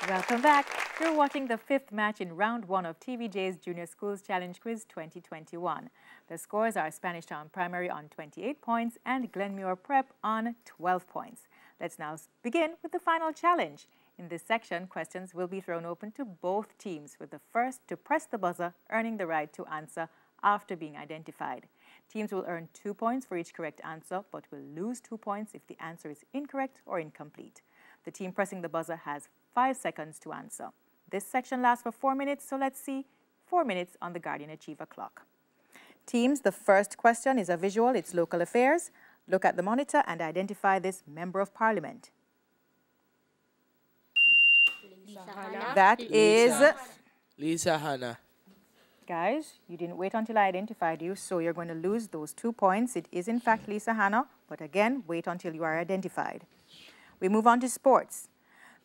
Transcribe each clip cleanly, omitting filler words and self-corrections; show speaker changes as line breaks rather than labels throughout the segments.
Welcome back. You're watching the fifth match in round one of TVJ's Junior Schools Challenge Quiz 2021. The scores are Spanish Town Primary on 28 points and Glenmuir Prep on 12 points. Let's now begin with the final challenge. In this section, questions will be thrown open to both teams, with the first to press the buzzer earning the right to answer after being identified. Teams will earn 2 points for each correct answer, but will lose 2 points if the answer is incorrect or incomplete. The team pressing the buzzer has 5 seconds to answer. This section lasts for 4 minutes, so let's see 4 minutes on the Guardian Achiever clock. Teams, the first question is a visual, it's local affairs. Look at the monitor and identify this Member of Parliament. That is
Lisa Hanna.
Guys, you didn't wait until I identified you, so you're going to lose those 2 points. It is in fact Lisa Hanna, but again, wait until you are identified. We move on to sports.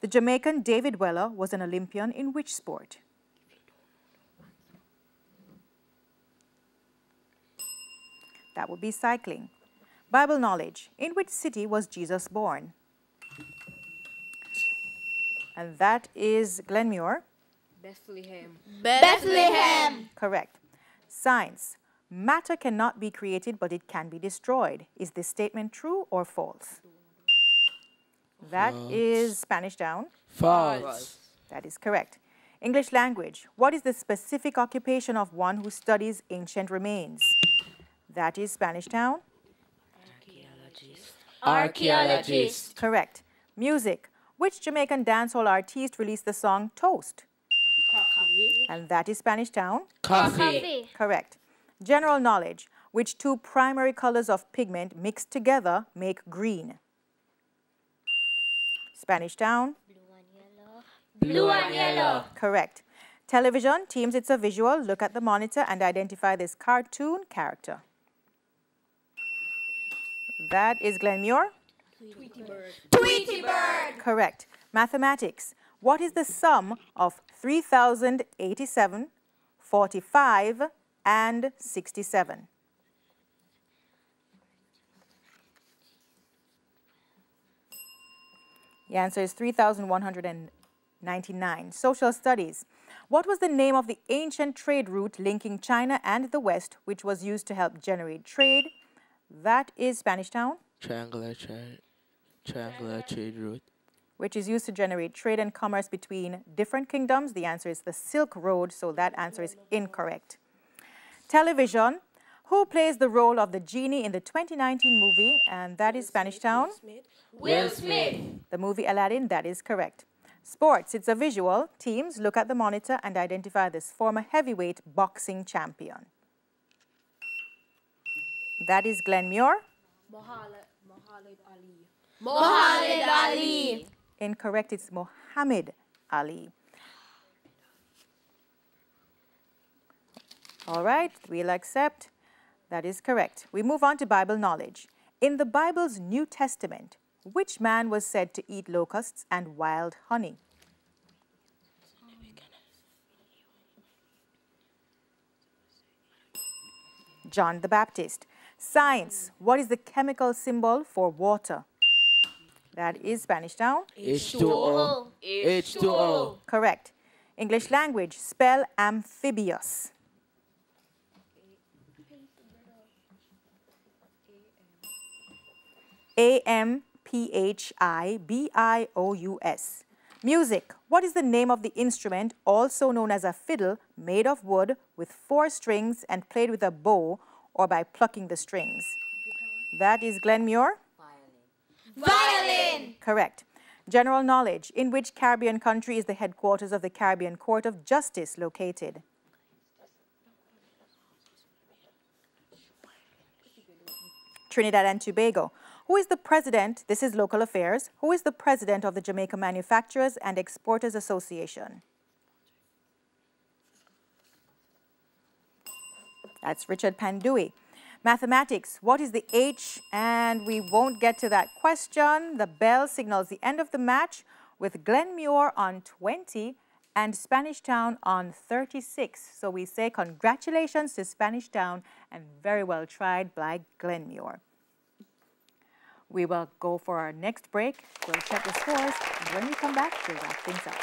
The Jamaican David Weller was an Olympian in which sport? That would be cycling. Bible knowledge. In which city was Jesus born? And that is Glenmuir.
Bethlehem.
Bethlehem.
Correct. Science. Matter cannot be created, but it can be destroyed. Is this statement true or false? That is Spanish Town.
False.
That is correct. English language. What is the specific occupation of one who studies ancient remains? That is Spanish Town.
Archaeologist.
Correct. Music. Which Jamaican dancehall artiste released the song Toast?
Coffee.
And that is Spanish Town.
Coffee.
Correct. General knowledge. Which two primary colors of pigment mixed together make green? Spanish Town.
Blue and yellow.
Correct. Television. Teams, it's a visual. Look at the monitor and identify this cartoon character. That is Glenmuir.
Tweety bird. Tweety bird.
Correct. Mathematics. What is the sum of 3,087, 45, and 67? The answer is 3,199. Social studies. What was the name of the ancient trade route linking China and the West, which was used to help generate trade? That is Spanish Town.
Triangular trade route.
Which is used to generate trade and commerce between different kingdoms. The answer is the Silk Road, so that answer is incorrect. Television. Who plays the role of the genie in the 2019 movie? And that is Spanish Town.
Will Smith.
The movie Aladdin, that is correct. Sports, it's a visual. Teams, look at the monitor and identify this former heavyweight boxing champion. That is Glenmuir.
Muhammad Ali.
Muhammad Ali.
Incorrect, it's Muhammad Ali. All right, we'll accept. That is correct. We move on to Bible knowledge. In the Bible's New Testament, which man was said to eat locusts and wild honey? John the Baptist. Science. What is the chemical symbol for water? That is Spanish Town.
H2O. H2O.
Correct. English language. Spell amphibious. A-M-P-H-I-B-I-O-U-S. Music. What is the name of the instrument, also known as a fiddle, made of wood with 4 strings and played with a bow or by plucking the strings? That is Glenmuir.
Violin.
Correct. General knowledge. In which Caribbean country is the headquarters of the Caribbean Court of Justice located? Trinidad and Tobago. Who is the president? This is local affairs. Who is the president of the Jamaica Manufacturers and Exporters Association? That's Richard Pandui. Mathematics. What is the H? And we won't get to that question. The bell signals the end of the match with Glenmuir on 20 and Spanish Town on 36. So we say congratulations to Spanish Town and very well tried by Glenmuir. We will go for our next break. We'll check the scores, and when we come back, we'll wrap things up.